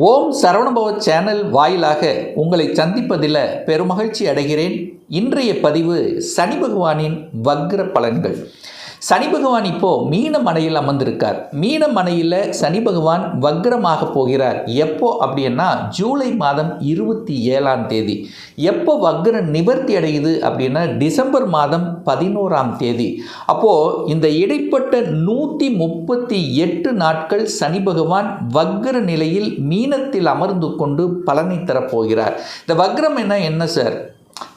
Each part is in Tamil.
ஓம் சரவணபவ சேனல் வாயிலாக உங்களை சந்திப்பதில் பெருமகிழ்ச்சி அடைகிறேன். இன்றைய பதிவு சனி பகவானின் வக்ர பலன்கள். சனி பகவான் இப்போது மீனமனையில் அமர்ந்திருக்கார். மீனமனையில் சனி பகவான் வக்ரமாக போகிறார். எப்போ அப்படின்னா ஜூலை மாதம் 27ஆம் தேதி. எப்போ வக்ர நிவர்த்தி அடையுது அப்படின்னா டிசம்பர் மாதம் 11ஆம் தேதி. அப்போது இந்த இடைப்பட்ட 138 நாட்கள் சனி பகவான் வக்ர நிலையில் மீனத்தில் அமர்ந்து கொண்டு பலனை தரப்போகிறார். இந்த வக்ரம் என்ன சார்?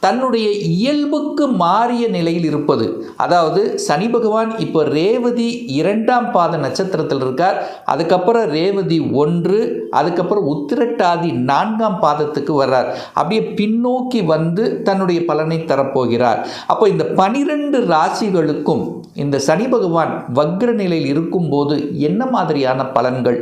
தன்னுடைய இயல்புக்கு மாறிய நிலையில் இருப்பது. அதாவது சனி பகவான் இப்போ ரேவதி 2ஆம் பாத நட்சத்திரத்தில் இருக்கார். அதுக்கப்புறம் ரேவதி 1, அதுக்கப்புறம் உத்திரட்டாதி 4ஆம் பாதத்துக்கு வர்றார். அப்படியே பின்னோக்கி வந்து தன்னுடைய பலனை தரப்போகிறார். அப்போ இந்த 12 ராசிகளுக்கும் இந்த சனி பகவான் வக்ர நிலையில் இருக்கும்போது என்ன மாதிரியான பலன்கள்,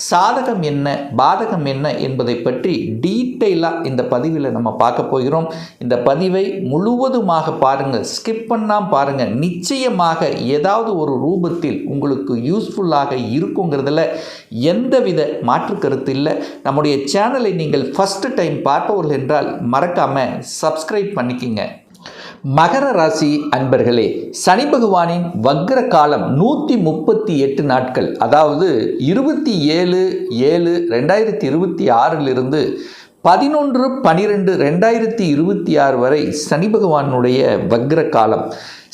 சாதகம் என்ன, பாதகம் என்ன என்பதை பற்றி டீட்டெயிலாக இந்த பதிவில் நம்ம பார்க்க போகிறோம். இந்த பதிவை முழுவதுமாக பாருங்கள், ஸ்கிப் பண்ணாமல் பாருங்கள். நிச்சயமாக ஏதாவது ஒரு ரூபத்தில் உங்களுக்கு யூஸ்ஃபுல்லாக இருக்குங்கிறதுல எந்தவித மாற்று கருத்து இல்லை. நம்முடைய சேனலை நீங்கள் ஃபஸ்ட்டு டைம் பார்ப்பவர்கள் என்றால் மறக்காமல் சப்ஸ்கிரைப் பண்ணிக்கிங்க. மகர ராசி அன்பர்களே, சனி பகவானின் வக்ர காலம் 138 நாட்கள். அதாவது 27/7/2026 11/12/2026 வரை சனி பகவானுடைய வக்ர காலம்.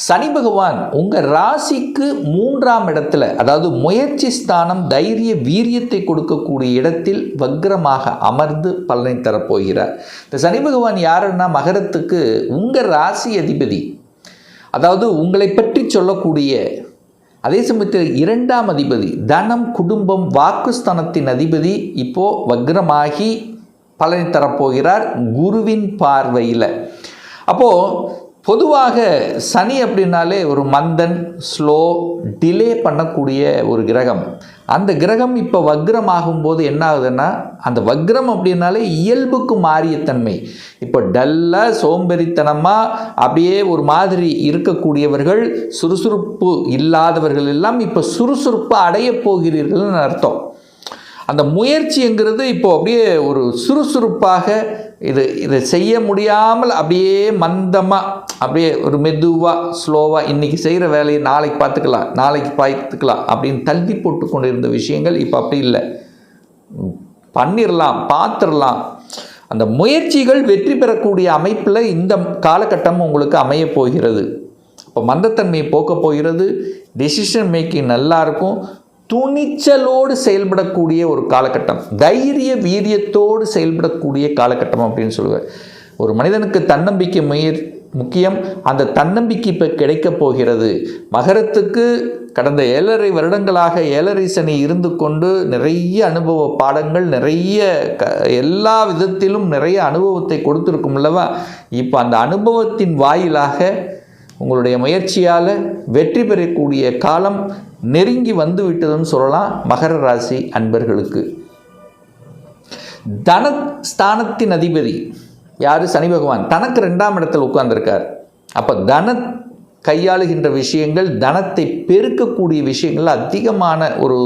சனி பகவான் உங்கள் ராசிக்கு 3ஆம் இடத்துல, அதாவது முயற்சி ஸ்தானம், தைரிய வீரியத்தை கொடுக்கக்கூடிய இடத்தில் வக்ரமாக அமர்ந்து பலனை தரப்போகிறார். இந்த சனி பகவான் யாருன்னா மகரத்துக்கு உங்கள் ராசி அதிபதி. அதாவது உங்களை பற்றி சொல்லக்கூடிய, அதே சமயத்தில் 2ஆம் அதிபதி, தனம், குடும்பம், வாக்குஸ்தானத்தின் அதிபதி இப்போது வக்ரமாகி பலனை தரப்போகிறார் குருவின் பார்வையில். அப்போது பொதுவாக சனி அப்படின்னாலே ஒரு மந்தன், ஸ்லோ, டிலே பண்ணக்கூடிய ஒரு கிரகம். அந்த கிரகம் இப்போ வக்ரமாகும்போது என்ன ஆகுதுன்னா, அந்த வக்ரம் அப்படின்னாலே இயல்புக்கு மாறிய தன்மை. இப்போ டல்லாக சோம்பேறித்தனமாக அப்படியே ஒரு மாதிரி இருக்கக்கூடியவர்கள், சுறுசுறுப்பு இல்லாதவர்கள் எல்லாம் இப்போ சுறுசுறுப்பு அடைய போகிறீர்கள்னு அர்த்தம். அந்த முயற்சிங்கிறது இப்போ அப்படியே ஒரு சுறுசுறுப்பாக இதை செய்ய முடியாமல் அப்படியே மந்தமாக, அப்படியே ஒரு மெதுவாக, ஸ்லோவாக, இன்றைக்கி செய்கிற வேலையை நாளைக்கு பார்த்துக்கலாம் அப்படின்னு தள்ளி போட்டு கொண்டு இருந்த விஷயங்கள் இப்போ அப்படி இல்லை. பண்ணிடலாம், பார்த்துடலாம். அந்த முயற்சிகள் வெற்றி பெறக்கூடிய அமைப்பில் இந்த காலகட்டம் உங்களுக்கு அமைய போகிறது. இப்போ மந்தத்தன்மையை போக்க போகிறது. டெசிஷன் மேக்கிங் நல்லா இருக்கும். துணிச்சலோடு செயல்படக்கூடிய ஒரு காலகட்டம், தைரிய வீரியத்தோடு செயல்படக்கூடிய காலகட்டம் அப்படின்னு சொல்லுவேன். ஒரு மனிதனுக்கு தன்னம்பிக்கை முக்கியம். அந்த தன்னம்பிக்கை இப்போ கிடைக்கப் போகிறது. மகரத்துக்கு கடந்த 7.5 வருடங்களாக 7.5 சனி இருந்து கொண்டு நிறைய அனுபவ பாடங்கள், நிறைய எல்லா விதத்திலும் நிறைய அனுபவத்தை கொடுத்துருக்கும் அல்லவா? இப்போ அந்த அனுபவத்தின் வாயிலாக உங்களுடைய முயற்சியால் வெற்றி பெறக்கூடிய காலம் நெருங்கி வந்து விட்டதுன்னு சொல்லலாம். மகர ராசி அன்பர்களுக்கு தனஸ்தானத்தின் அதிபதி யார்? சனி பகவான். தனக்கு 2ஆம் இடத்தில் உட்கார்ந்துருக்கார். அப்போ கையாளுகின்ற விஷயங்கள், தனத்தை பெருக்கக்கூடிய விஷயங்கள் அதிகமான ஒரு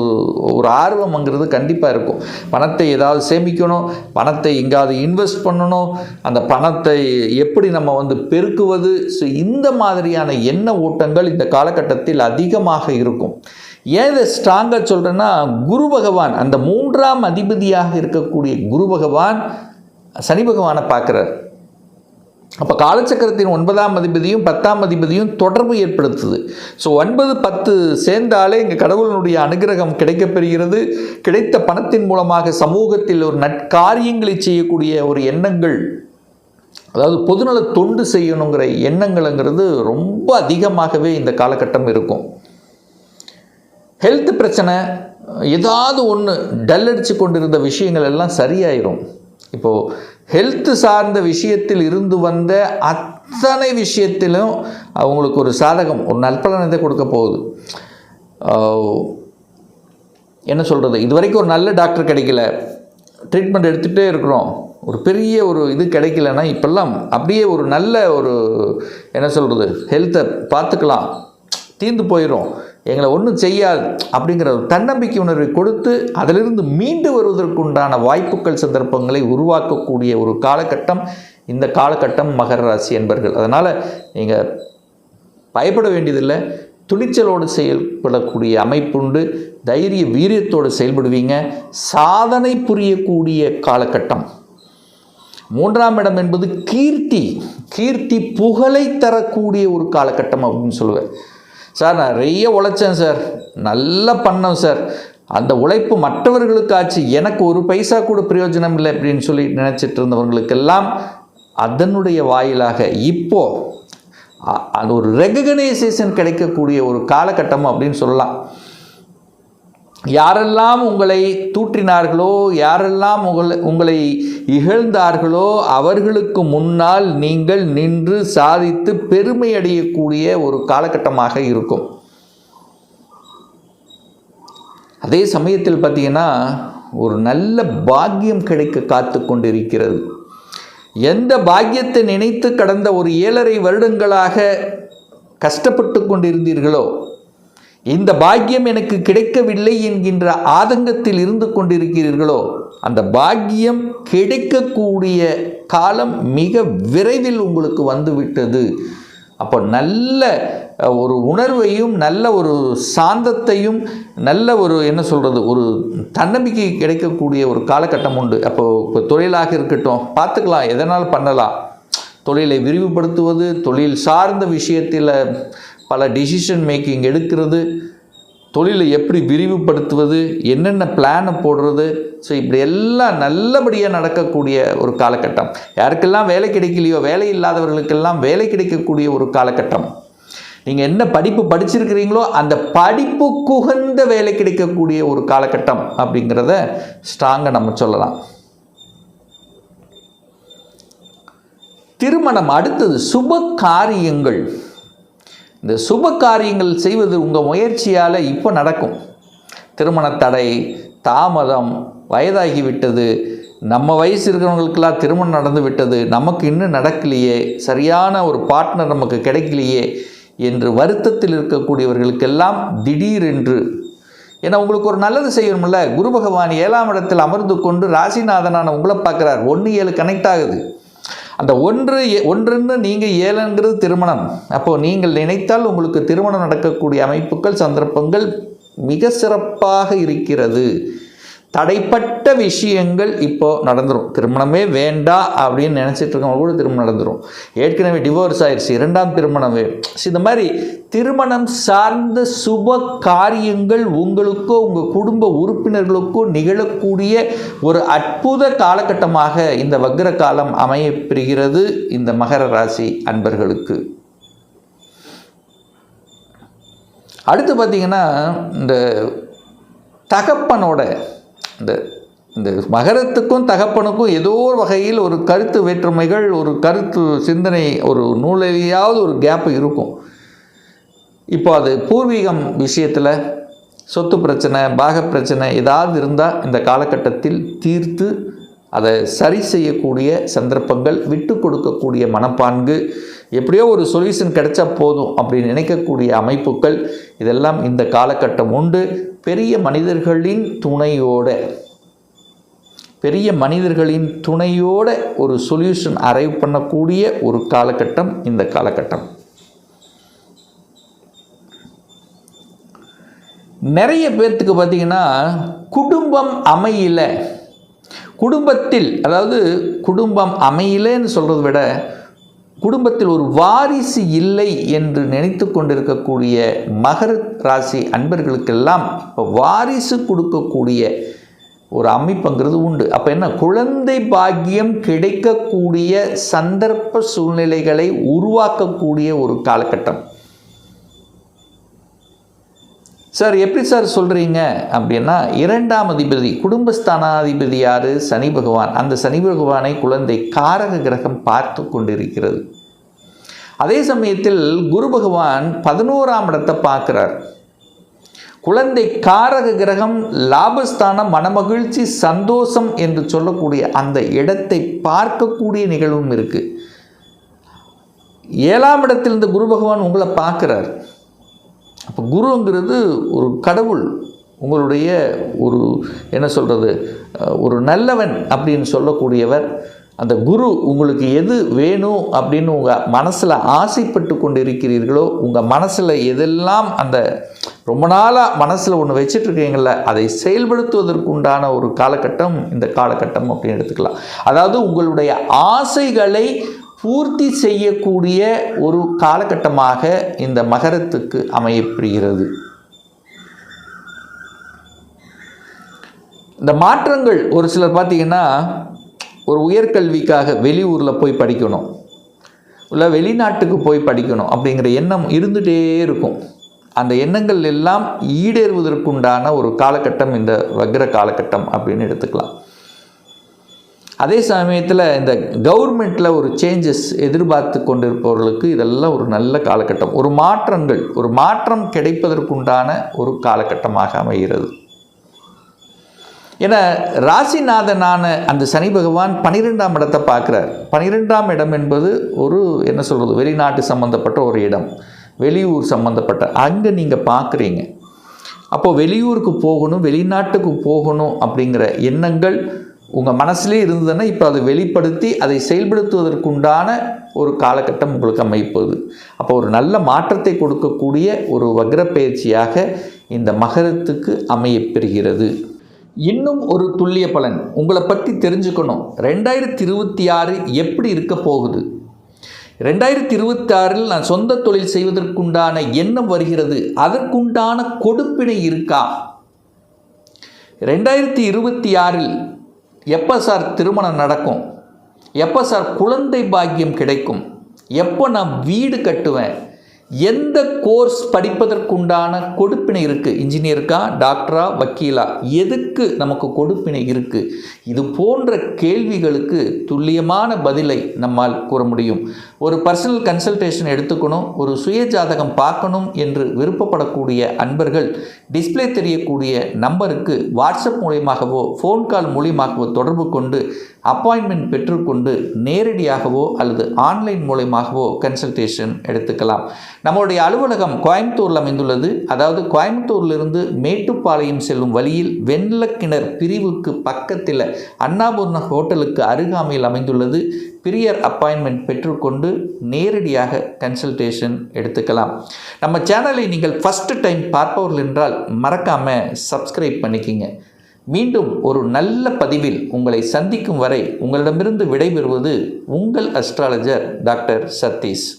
ஆர்வம்ங்கிறது கண்டிப்பாக இருக்கும். பணத்தை ஏதாவது சேமிக்கணும், பணத்தை எங்காவது இன்வெஸ்ட் பண்ணணும், அந்த பணத்தை எப்படி நம்ம பெருக்குவது. ஸோ இந்த மாதிரியான எண்ண ஓட்டங்கள் இந்த காலகட்டத்தில் அதிகமாக இருக்கும். ஏன் இதை ஸ்ட்ராங்காக சொல்கிறேன்னா, குரு பகவான், அந்த 3ஆம் அதிபதியாக இருக்கக்கூடிய குரு பகவான் சனி பகவானை பார்க்குறார். அப்போ காலச்சக்கரத்தின் 9ஆம் அதிபதியும் 10ஆம் அதிபதியும் தொடர்பு ஏற்படுத்துது. ஸோ 9, 10 சேர்ந்தாலே இங்கே கடவுளினுடைய அனுகிரகம் கிடைக்கப்பெறுகிறது. கிடைத்த பணத்தின் மூலமாக சமூகத்தில் ஒரு நற்காரியங்களை செய்யக்கூடிய ஒரு எண்ணங்கள், அதாவது பொதுநல தொண்டு செய்யணுங்கிற எண்ணங்கள்ங்கிறது ரொம்ப அதிகமாகவே இந்த காலகட்டம் இருக்கும். ஹெல்த் பிரச்சனை, ஏதாவது ஒன்று டல் அடித்து கொண்டிருந்த விஷயங்கள் எல்லாம் சரியாயிரும். இப்போது ஹெல்த்து சார்ந்த விஷயத்தில் இருந்து வந்த அத்தனை விஷயத்திலும் அவங்களுக்கு ஒரு சாதகம், ஒரு நற்பலனத்தை கொடுக்க போகுது. என்ன சொல்கிறது, இது வரைக்கும் ஒரு நல்ல டாக்டர் கிடைக்கல, ட்ரீட்மெண்ட் எடுத்துகிட்டே இருக்கிறோம், ஒரு பெரிய இது கிடைக்கலன்னா இப்போல்லாம் அப்படியே ஒரு நல்ல என்ன சொல்கிறது, ஹெல்த்தை பார்த்துக்கலாம், தீர்ந்து போயிடும். எங்களை ஒன்றும் செய்யாது அப்படிங்கிற ஒரு தன்னம்பிக்கை உணர்வை கொடுத்து அதிலிருந்து மீண்டு வருவதற்குண்டான வாய்ப்புகள் சந்தர்ப்பங்களை உருவாக்கக்கூடிய ஒரு காலகட்டம் இந்த காலகட்டம் மகர ராசி என்பர்கள். அதனால் நீங்கள் பயப்பட வேண்டியதில்லை, துணிச்சலோடு செயல்படக்கூடிய அமைப்புண்டு, தைரிய வீரியத்தோடு செயல்படுவீங்க, சாதனை புரியக்கூடிய காலகட்டம். 3ஆம் இடம் என்பது கீர்த்தி புகழை தரக்கூடிய ஒரு காலகட்டம் அப்படின்னு சொல்லுவேன். சார் நிறைய உழைச்சேன் சார், நல்லா பண்ணோம் சார், அந்த உழைப்பு மற்றவர்களுக்காச்சு, எனக்கு ஒரு பைசா கூட பிரயோஜனம் இல்லை அப்படின்னு சொல்லி நினச்சிட்டு இருந்தவங்களுக்கெல்லாம் அதனுடைய வாயிலாக இப்போது அது ஒரு ரெகக்னைசேஷன் கிடைக்கக்கூடிய ஒரு காலகட்டம் அப்படின்னு சொல்லலாம். யாரெல்லாம் உங்களை தூற்றினார்களோ, யாரெல்லாம் உங்களை இகழ்ந்தார்களோ அவர்களுக்கு முன்னால் நீங்கள் நின்று சாதித்து பெருமை அடையக்கூடிய ஒரு காலகட்டமாக இருக்கும். அதே சமயத்தில் பார்த்தீங்கன்னா ஒரு நல்ல பாக்கியம் கிடைக்க காத்து கொண்டிருக்கிறது. எந்த பாக்கியத்தை நினைத்து கடந்த ஒரு 7.5 வருடங்களாக கஷ்டப்பட்டு கொண்டிருந்தீர்களோ, இந்த பாக்கியம் எனக்கு கிடைக்கவில்லை என்கின்ற ஆதங்கத்தில் இருந்து கொண்டிருக்கிறீர்களோ, அந்த பாக்கியம் கிடைக்கக்கூடிய காலம் மிக விரைவில் உங்களுக்கு வந்துவிட்டது. அப்போ நல்ல ஒரு உணர்வையும் நல்ல ஒரு சாந்தத்தையும் நல்ல ஒரு என்ன சொல்கிறது ஒரு தன்னம்பிக்கை கிடைக்கக்கூடிய ஒரு காலகட்டம் உண்டு. இப்போ தொழிலாக இருக்கட்டும், பார்த்துக்கலாம், எதனால் பண்ணலாம், தொழிலை விரிவுபடுத்துவது, தொழில் சார்ந்த விஷயத்தில் பல டிசிஷன் மேக்கிங் எடுக்கிறது, தொழிலை எப்படி விரிவுபடுத்துவது, என்னென்ன பிளானை போடுறது, ஸோ இப்படி எல்லாம் நல்லபடியாக நடக்கக்கூடிய ஒரு காலகட்டம். யாருக்கெல்லாம் வேலை கிடைக்கலையோ, வேலை இல்லாதவர்களுக்கெல்லாம் வேலை கிடைக்கக்கூடிய ஒரு காலகட்டம். நீங்கள் என்ன படிப்பு படிச்சிருக்கிறீங்களோ அந்த படிப்புக்கு உகந்த வேலை கிடைக்கக்கூடிய ஒரு காலகட்டம் அப்படிங்கிறத ஸ்ட்ராங்காக நம்ம சொல்லலாம். திருமணம், அடுத்தது சுப காரியங்கள். இந்த சுப காரியங்கள் செய்வது உங்கள் முயற்சியால் இப்போ நடக்கும். திருமண தடை, தாமதம், வயதாகிவிட்டது, நம்ம வயசு இருக்கிறவங்களுக்கெல்லாம் திருமணம் நடந்து விட்டது, நமக்கு இன்னும் நடக்கலையே, சரியான ஒரு பார்ட்னர் நமக்கு கிடைக்கலையே என்று வருத்தத்தில் இருக்கக்கூடியவர்களுக்கெல்லாம் திடீரென்று, ஏன்னா உங்களுக்கு ஒரு நல்லது செய்யணும்ல, குரு பகவான் 7ஆம் இடத்தில் அமர்ந்து கொண்டு ராசிநாதனான உங்களை பார்க்குறார். 1-7 கனெக்ட் ஆகுது. அந்த 1 நீங்கள் 7ங்கிறது திருமணம். அப்போது நீங்கள் நினைத்தால் உங்களுக்கு திருமணம் நடக்கக்கூடிய அமைப்புகள் சந்தர்ப்பங்கள் மிக சிறப்பாக இருக்கிறது. தடைப்பட்ட விஷயங்கள் இப்போது நடந்துடும். திருமணமே வேண்டாம் அப்படின்னு நினச்சிட்டு இருக்கவங்க கூட திருமணம் நடந்துடும். ஏற்கனவே டிவோர்ஸ் ஆயிடுச்சு, 2ஆம் திருமணமே. இந்த மாதிரி திருமணம் சார்ந்த சுப காரியங்கள் உங்களுக்கோ உங்கள் குடும்ப உறுப்பினர்களுக்கோ நிகழக்கூடிய ஒரு அற்புத காலகட்டமாக இந்த வக்ர காலம் அமையப்பெறுகிறது இந்த மகர ராசி அன்பர்களுக்கு. அடுத்து பார்த்திங்கன்னா இந்த தகப்பனோட இந்த மகரத்துக்கும் தகப்பனுக்கும் ஏதோ ஒரு வகையில் ஒரு கருத்து வேற்றுமைகள், ஒரு கருத்து சிந்தனை, ஒரு நூலையாவது ஒரு கேப்பு இருக்கும். இப்போ அது பூர்வீகம் விஷயத்தில் சொத்து பிரச்சனை, பாக பிரச்சனை ஏதாவது இருந்தால் இந்த காலகட்டத்தில் தீர்த்து அதை சரி செய்யக்கூடிய சந்தர்ப்பங்கள், விட்டு கொடுக்கக்கூடிய மனப்பான்கு, எப்படியோ ஒரு சொல்யூஷன் கிடைச்சா போதும் அப்படின்னு நினைக்கக்கூடிய அமைப்புகள் இதெல்லாம் இந்த காலகட்டம் உண்டு. பெரிய மனிதர்களின் துணையோட ஒரு சொல்யூஷன் அரைவ் பண்ணக்கூடிய ஒரு காலகட்டம் இந்த காலகட்டம். நிறைய பேர்த்துக்கு பார்த்திங்கன்னா குடும்பம் அமையல, குடும்பத்தில் அதாவது குடும்பம் அமையலன்னு சொல்கிறத விட குடும்பத்தில் ஒரு வாரிசு இல்லை என்று நினைத்து கொண்டிருக்கக்கூடிய மகர ராசி அன்பர்களுக்கெல்லாம் இப்போ வாரிசு கொடுக்கக்கூடிய ஒரு அமைப்புங்கிறது உண்டு. அப்போ என்ன, குழந்தை பாக்கியம் கிடைக்கக்கூடிய சந்தர்ப்ப சூழ்நிலைகளை உருவாக்கக்கூடிய ஒரு காலகட்டம். சார் எப்படி சார் சொல்கிறீங்க அப்படின்னா, 2ஆம் அதிபதி குடும்பஸ்தானாதிபதி யார்? சனி பகவான். அந்த சனி பகவானை குழந்தை காரக கிரகம் பார்த்து கொண்டிருக்கிறது. அதே சமயத்தில் குரு பகவான் 11ஆம் இடத்தை பார்க்குறார். குழந்தை காரக கிரகம் லாபஸ்தானம், மனமகிழ்ச்சி, சந்தோஷம் என்று சொல்லக்கூடிய அந்த இடத்தை பார்க்கக்கூடிய நிகழ்வும் இருக்குது. 7ஆம் இடத்தில் இந்த குரு பகவான் உங்களை பார்க்குறார். அப்போ குருங்கிறது ஒரு கடவுள், உங்களுடைய ஒரு என்ன சொல்கிறது, ஒரு நல்லவன் அப்படின்னு சொல்லக்கூடியவர். அந்த குரு உங்களுக்கு எது வேணும் அப்படின்னு உங்கள் மனசில் ஆசைப்பட்டு கொண்டு இருக்கிறீர்களோ, உங்கள் மனசில் எதெல்லாம் அந்த ரொம்ப நாளாக மனசில் ஒன்று வச்சிட்ருக்கீங்கள அதை செயல்படுத்துவதற்குண்டான ஒரு காலகட்டம் இந்த காலகட்டம் அப்படின்னு எடுத்துக்கலாம். அதாவது உங்களுடைய ஆசைகளை பூர்த்தி செய்யக்கூடிய ஒரு காலகட்டமாக இந்த மகரத்துக்கு அமையப்படுகிறது. இந்த மாற்றங்கள் ஒரு சிலர் பார்த்திங்கன்னா, ஒரு உயர்கல்விக்காக வெளியூரில் போய் படிக்கணும், இல்லை வெளிநாட்டுக்கு போய் படிக்கணும் அப்படிங்கிற எண்ணம் இருந்துகிட்டே இருக்கும். அந்த எண்ணங்கள் எல்லாம் ஈடேறுவதற்குண்டான ஒரு காலகட்டம் இந்த வக்ர காலகட்டம் அப்படின்னு எடுத்துக்கலாம். அதே சமயத்தில் இந்த கவர்மெண்ட்டில் ஒரு சேஞ்சஸ் எதிர்பார்த்து கொண்டிருப்பவர்களுக்கு இதெல்லாம் ஒரு நல்ல காலகட்டம், ஒரு மாற்றம் கிடைப்பதற்குண்டான ஒரு காலகட்டமாக அமைகிறது. ஏன்னா ராசிநாதனான அந்த சனி பகவான் 12ஆம் இடத்தை பார்க்குறார். 12ஆம் இடம் என்பது ஒரு என்ன சொல்கிறது, வெளிநாட்டு சம்மந்தப்பட்ட ஒரு இடம், வெளியூர் சம்மந்தப்பட்ட, அங்கே நீங்கள் பார்க்குறீங்க. அப்போது வெளியூருக்கு போகணும், வெளிநாட்டுக்கு போகணும் அப்படிங்கிற எண்ணங்கள் உங்கள் மனசுலே இருந்ததுன்னா இப்போ அதை வெளிப்படுத்தி அதை செயல்படுத்துவதற்குண்டான ஒரு காலகட்டம் உங்களுக்கு அமைப்பது. அப்போ ஒரு நல்ல மாற்றத்தை கொடுக்கக்கூடிய ஒரு வக்ர பயிற்சியாக இந்த மகரத்துக்கு அமையப்பெறுகிறது. இன்னும் ஒரு துல்லிய பலன் உங்களை பற்றி தெரிஞ்சுக்கணும். 2026 எப்படி இருக்க போகுது, 2026 நான் சொந்த தொழில் செய்வதற்குண்டான எண்ணம் வருகிறது, அதற்குண்டான கொடுப்பினை இருக்கா? 2026 எப்போ சார் திருமணம் நடக்கும், எப்போ சார் குழந்தை பாக்கியம் கிடைக்கும், எப்போ நான் வீடு கட்டுவேன், எந்த கோர்ஸ் படிப்பதற்குண்டான கொடுப்பினை இருக்குது, இன்ஜினியருக்கா, டாக்டரா, வக்கீலா, எதுக்கு நமக்கு கொடுப்பினை இருக்குது? இது போன்ற கேள்விகளுக்கு துல்லியமான பதிலை நம்மால் கூற முடியும். ஒரு பர்சனல் கன்சல்டேஷன் எடுத்துக்கணும், ஒரு சுய ஜாதகம் பார்க்கணும் என்று விருப்பப்படக்கூடிய அன்பர்கள் டிஸ்பிளே தெரியக்கூடிய நம்பருக்கு வாட்ஸ்அப் மூலியமாகவோ ஃபோன் கால் மூலியமாகவோ தொடர்பு கொண்டு அப்பாயின்மெண்ட் பெற்றுக்கொண்டு நேரடியாகவோ அல்லது ஆன்லைன் மூலமாகவோ கன்சல்டேஷன் எடுத்துக்கலாம். நம்மளுடைய அலுவலகம் கோயம்புத்தூரில் அமைந்துள்ளது. அதாவது கோயம்புத்தூரிலிருந்து மேட்டுப்பாளையம் செல்லும் வழியில் வெள்ளக்கிணர் பிரிவுக்கு பக்கத்தில் அண்ணாபூர்ண ஹோட்டலுக்கு அருகாமையில் அமைந்துள்ளது. பிரியர் அப்பாயின்மெண்ட் பெற்றுக்கொண்டு நேரடியாக கன்சல்டேஷன் எடுத்துக்கலாம். நம்ம சேனலை நீங்கள் ஃபஸ்ட்டு டைம் பார்ப்பவர்கள் என்றால் மறக்காமல் சப்ஸ்கிரைப் பண்ணிக்கிங்க. மீண்டும் ஒரு நல்ல பதிவில் உங்களை சந்திக்கும் வரை உங்களிடமிருந்து விடைபெறுவது உங்கள் அஸ்ட்ராலஜர் டாக்டர் சதீஷ்.